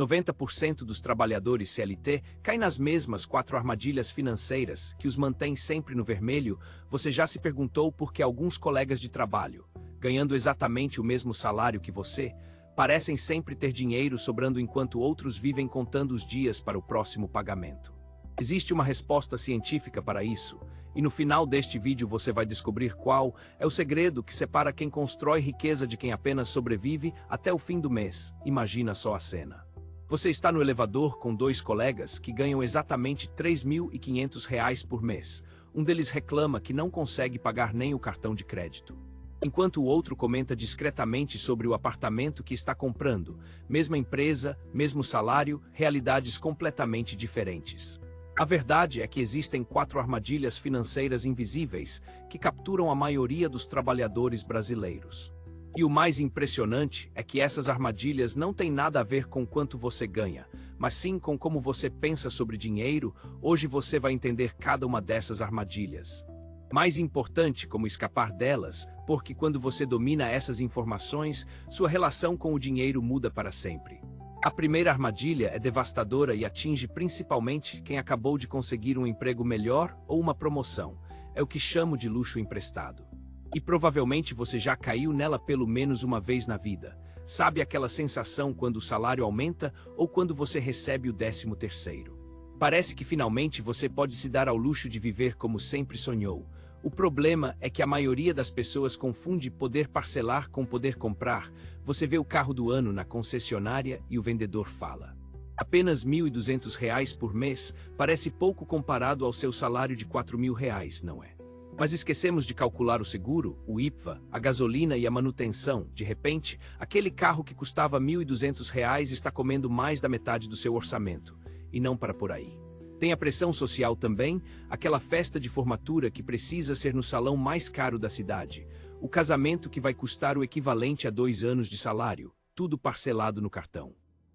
90% dos trabalhadores CLT caem nas mesmas 4 armadilhas financeiras que os mantêm sempre no vermelho. Você já se perguntou por que alguns colegas de trabalho, ganhando exatamente o mesmo salário que você, parecem sempre ter dinheiro sobrando enquanto outros vivem contando os dias para o próximo pagamento? Existe uma resposta científica para isso, e no final deste vídeo você vai descobrir qual é o segredo que separa quem constrói riqueza de quem apenas sobrevive até o fim do mês. Imagina só a cena. Você está no elevador com 2 colegas que ganham exatamente R$ 3.500 por mês. Um deles reclama que não consegue pagar nem o cartão de crédito, enquanto o outro comenta discretamente sobre o apartamento que está comprando. Mesma empresa, mesmo salário, realidades completamente diferentes. A verdade é que existem 4 armadilhas financeiras invisíveis que capturam a maioria dos trabalhadores brasileiros. E o mais impressionante é que essas armadilhas não têm nada a ver com quanto você ganha, mas sim com como você pensa sobre dinheiro. Hoje você vai entender cada uma dessas armadilhas. Mais importante, como escapar delas, porque quando você domina essas informações, sua relação com o dinheiro muda para sempre. A primeira armadilha é devastadora e atinge principalmente quem acabou de conseguir um emprego melhor ou uma promoção. É o que chamo de luxo emprestado. E provavelmente você já caiu nela pelo menos uma vez na vida. Sabe aquela sensação quando o salário aumenta ou quando você recebe o 13º? Parece que finalmente você pode se dar ao luxo de viver como sempre sonhou. O problema é que a maioria das pessoas confunde poder parcelar com poder comprar. Você vê o carro do ano na concessionária e o vendedor fala: apenas R$ 1.200 por mês parece pouco comparado ao seu salário de R$ 4.000, não é? Mas esquecemos de calcular o seguro, o IPVA, a gasolina e a manutenção. De repente, aquele carro que custava R$ 1.200 está comendo mais da metade do seu orçamento. E não para por aí. Tem a pressão social também, aquela festa de formatura que precisa ser no salão mais caro da cidade, o casamento que vai custar o equivalente a 2 anos de salário, tudo parcelado no cartão.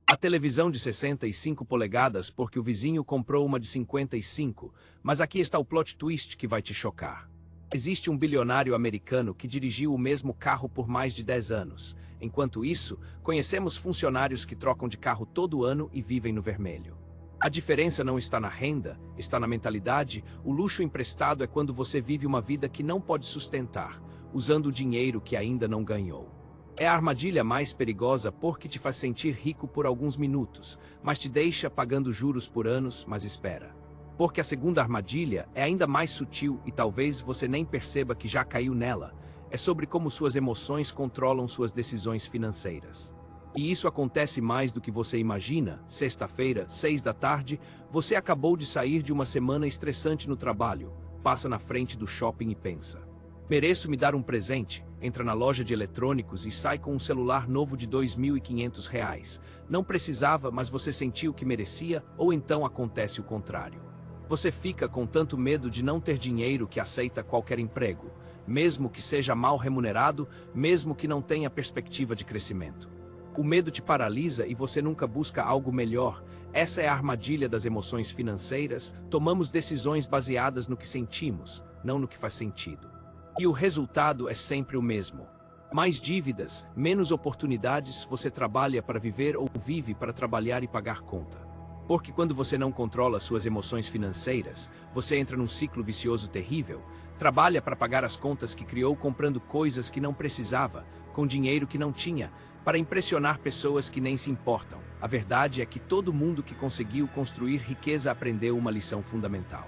A televisão de 65 polegadas porque o vizinho comprou uma de 55, mas aqui está o plot twist que vai te chocar. Existe um bilionário americano que dirigiu o mesmo carro por mais de 10 anos. Enquanto isso, conhecemos funcionários que trocam de carro todo ano e vivem no vermelho. A diferença não está na renda, está na mentalidade. O luxo emprestado é quando você vive uma vida que não pode sustentar, usando o dinheiro que ainda não ganhou. É a armadilha mais perigosa porque te faz sentir rico por alguns minutos, mas te deixa pagando juros por anos. Mas espera. Porque a segunda armadilha é ainda mais sutil e talvez você nem perceba que já caiu nela. É sobre como suas emoções controlam suas decisões financeiras. E isso acontece mais do que você imagina. Sexta-feira, 6 da tarde, você acabou de sair de uma semana estressante no trabalho, passa na frente do shopping e pensa: mereço me dar um presente. Entra na loja de eletrônicos e sai com um celular novo de R$ 2.500. Não precisava, mas você sentiu que merecia, ou então acontece o contrário. Você fica com tanto medo de não ter dinheiro que aceita qualquer emprego, mesmo que seja mal remunerado, mesmo que não tenha perspectiva de crescimento. O medo te paralisa e você nunca busca algo melhor. Essa é a armadilha das emoções financeiras. Tomamos decisões baseadas no que sentimos, não no que faz sentido. E o resultado é sempre o mesmo. Mais dívidas, menos oportunidades. Você trabalha para viver ou vive para trabalhar e pagar conta. Porque quando você não controla suas emoções financeiras, você entra num ciclo vicioso terrível. Trabalha para pagar as contas que criou comprando coisas que não precisava, com dinheiro que não tinha, para impressionar pessoas que nem se importam. A verdade é que todo mundo que conseguiu construir riqueza aprendeu uma lição fundamental.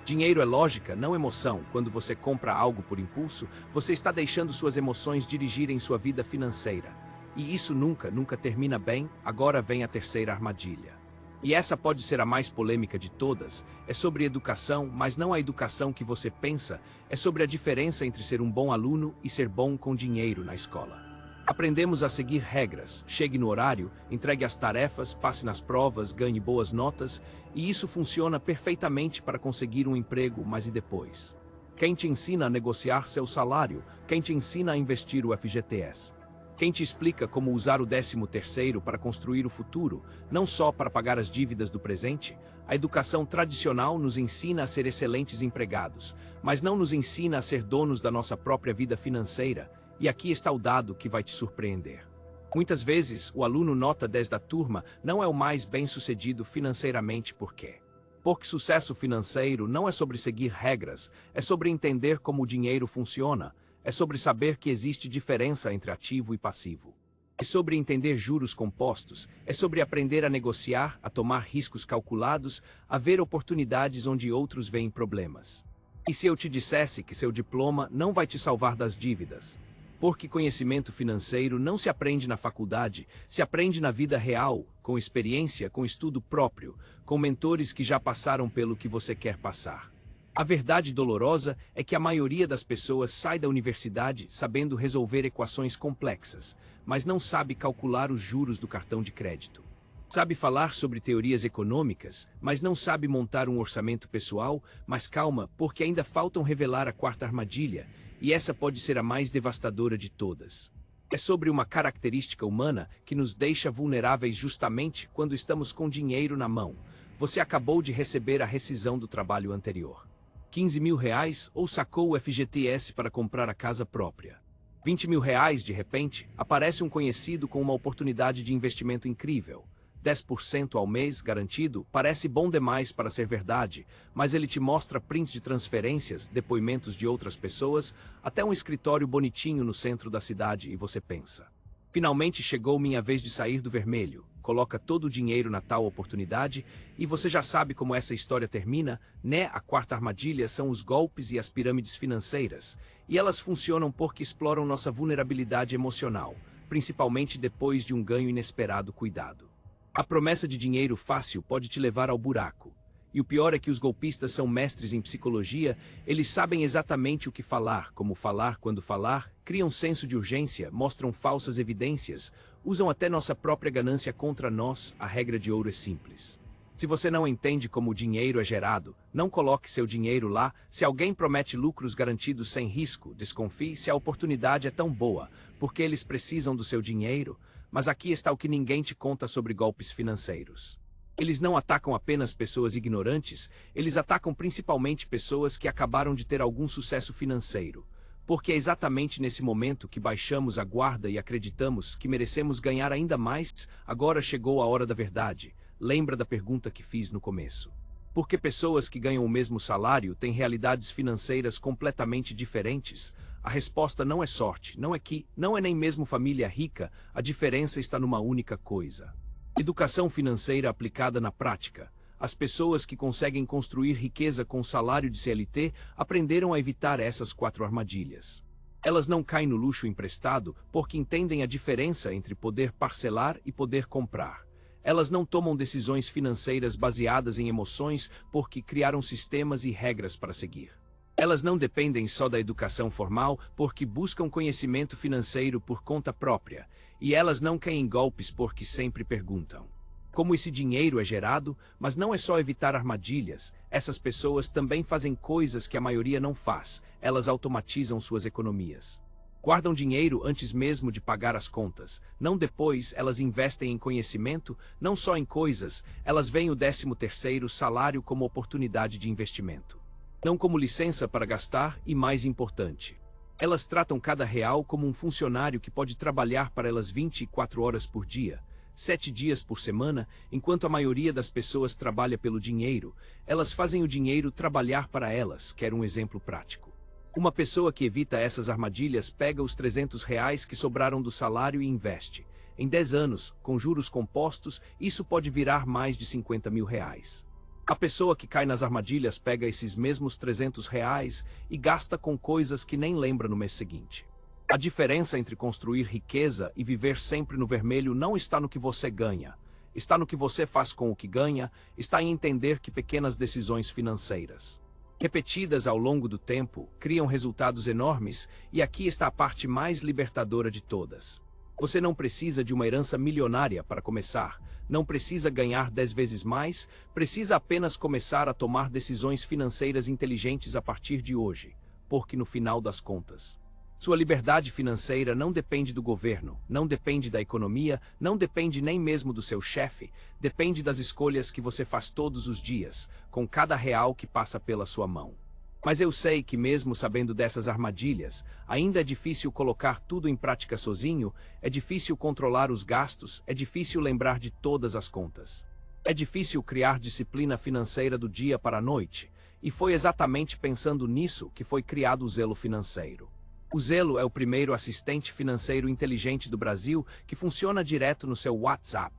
Dinheiro é lógica, não emoção. Quando você compra algo por impulso, você está deixando suas emoções dirigirem sua vida financeira. E isso nunca termina bem. Agora vem a terceira armadilha. E essa pode ser a mais polêmica de todas. É sobre educação, mas não a educação que você pensa. É sobre a diferença entre ser um bom aluno e ser bom com dinheiro na escola. Aprendemos a seguir regras, chegue no horário, entregue as tarefas, passe nas provas, ganhe boas notas, e isso funciona perfeitamente para conseguir um emprego, mas e depois? Quem te ensina a negociar seu salário? Quem te ensina a investir o FGTS? Quem te explica como usar o 13º para construir o futuro, não só para pagar as dívidas do presente? A educação tradicional nos ensina a ser excelentes empregados, mas não nos ensina a ser donos da nossa própria vida financeira. E aqui está o dado que vai te surpreender. Muitas vezes, o aluno nota 10 da turma não é o mais bem-sucedido financeiramente por quê? Porque sucesso financeiro não é sobre seguir regras, é sobre entender como o dinheiro funciona, é sobre saber que existe diferença entre ativo e passivo. É sobre entender juros compostos, é sobre aprender a negociar, a tomar riscos calculados, a ver oportunidades onde outros veem problemas. E se eu te dissesse que seu diploma não vai te salvar das dívidas? Porque conhecimento financeiro não se aprende na faculdade, se aprende na vida real, com experiência, com estudo próprio, com mentores que já passaram pelo que você quer passar. A verdade dolorosa é que a maioria das pessoas sai da universidade sabendo resolver equações complexas, mas não sabe calcular os juros do cartão de crédito. Sabe falar sobre teorias econômicas, mas não sabe montar um orçamento pessoal, mas calma, porque ainda faltam revelar a quarta armadilha, e essa pode ser a mais devastadora de todas. É sobre uma característica humana que nos deixa vulneráveis justamente quando estamos com dinheiro na mão. Você acabou de receber a rescisão do trabalho anterior. 15 mil reais ou sacou o FGTS para comprar a casa própria. 20 mil reais, de repente, aparece um conhecido com uma oportunidade de investimento incrível. 10% ao mês garantido parece bom demais para ser verdade, mas ele te mostra prints de transferências, depoimentos de outras pessoas, até um escritório bonitinho no centro da cidade e você pensa: finalmente chegou minha vez de sair do vermelho. Coloca todo o dinheiro na tal oportunidade e você já sabe como essa história termina, né? A quarta armadilha são os golpes e as pirâmides financeiras, e elas funcionam porque exploram nossa vulnerabilidade emocional, principalmente depois de um ganho inesperado. Cuidado. A promessa de dinheiro fácil pode te levar ao buraco. E o pior é que os golpistas são mestres em psicologia, eles sabem exatamente o que falar, como falar, quando falar, criam senso de urgência, mostram falsas evidências, usam até nossa própria ganância contra nós. A regra de ouro é simples. Se você não entende como o dinheiro é gerado, não coloque seu dinheiro lá. Se alguém promete lucros garantidos sem risco, desconfie se a oportunidade é tão boa, porque eles precisam do seu dinheiro. Mas aqui está o que ninguém te conta sobre golpes financeiros. Eles não atacam apenas pessoas ignorantes, eles atacam principalmente pessoas que acabaram de ter algum sucesso financeiro. Porque é exatamente nesse momento que baixamos a guarda e acreditamos que merecemos ganhar ainda mais. Agora chegou a hora da verdade. Lembra da pergunta que fiz no começo. Porque pessoas que ganham o mesmo salário têm realidades financeiras completamente diferentes? A resposta não é sorte, não é nem mesmo família rica, a diferença está numa única coisa. Educação financeira aplicada na prática. As pessoas que conseguem construir riqueza com salário de CLT aprenderam a evitar essas 4 armadilhas. Elas não caem no luxo emprestado porque entendem a diferença entre poder parcelar e poder comprar. Elas não tomam decisões financeiras baseadas em emoções porque criaram sistemas e regras para seguir. Elas não dependem só da educação formal porque buscam conhecimento financeiro por conta própria. E elas não caem em golpes porque sempre perguntam como esse dinheiro é gerado, mas não é só evitar armadilhas. Essas pessoas também fazem coisas que a maioria não faz. Elas automatizam suas economias. Guardam dinheiro antes mesmo de pagar as contas, não depois. Elas investem em conhecimento, não só em coisas. Elas veem o 13º salário como oportunidade de investimento, não como licença para gastar. E mais importante, elas tratam cada real como um funcionário que pode trabalhar para elas 24 horas por dia, 7 dias por semana. Enquanto a maioria das pessoas trabalha pelo dinheiro, elas fazem o dinheiro trabalhar para elas. Quer um exemplo prático? Uma pessoa que evita essas armadilhas pega os 300 reais que sobraram do salário e investe. Em 10 anos, com juros compostos, isso pode virar mais de 50 mil reais. A pessoa que cai nas armadilhas pega esses mesmos 300 reais e gasta com coisas que nem lembra no mês seguinte. A diferença entre construir riqueza e viver sempre no vermelho não está no que você ganha, está no que você faz com o que ganha, está em entender que pequenas decisões financeiras, repetidas ao longo do tempo, criam resultados enormes. E aqui está a parte mais libertadora de todas. Você não precisa de uma herança milionária para começar, não precisa ganhar 10 vezes mais, precisa apenas começar a tomar decisões financeiras inteligentes a partir de hoje, porque no final das contas, sua liberdade financeira não depende do governo, não depende da economia, não depende nem mesmo do seu chefe, depende das escolhas que você faz todos os dias, com cada real que passa pela sua mão. Mas eu sei que mesmo sabendo dessas armadilhas, ainda é difícil colocar tudo em prática sozinho, é difícil controlar os gastos, é difícil lembrar de todas as contas. É difícil criar disciplina financeira do dia para a noite, e foi exatamente pensando nisso que foi criado o Zelo Financeiro. O Zelo é o primeiro assistente financeiro inteligente do Brasil que funciona direto no seu WhatsApp.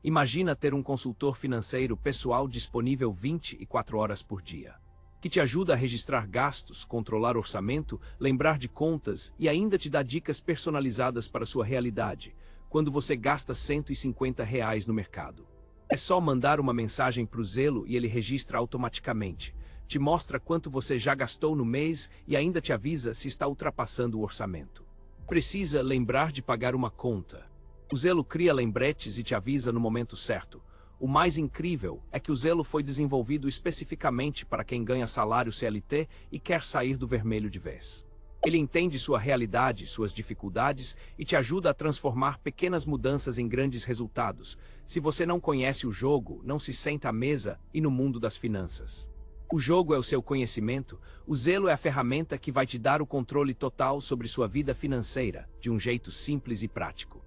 Imagina ter um consultor financeiro pessoal disponível 24 horas por dia, que te ajuda a registrar gastos, controlar orçamento, lembrar de contas e ainda te dá dicas personalizadas para sua realidade, quando você gasta R$ 150 no mercado. É só mandar uma mensagem para o Zelo e ele registra automaticamente. Te mostra quanto você já gastou no mês e ainda te avisa se está ultrapassando o orçamento. Precisa lembrar de pagar uma conta. O Zelo cria lembretes e te avisa no momento certo. O mais incrível é que o Zelo foi desenvolvido especificamente para quem ganha salário CLT e quer sair do vermelho de vez. Ele entende sua realidade, suas dificuldades e te ajuda a transformar pequenas mudanças em grandes resultados. Se você não conhece o jogo, não se senta à mesa e no mundo das finanças. O jogo é o seu conhecimento, o Zelo é a ferramenta que vai te dar o controle total sobre sua vida financeira, de um jeito simples e prático.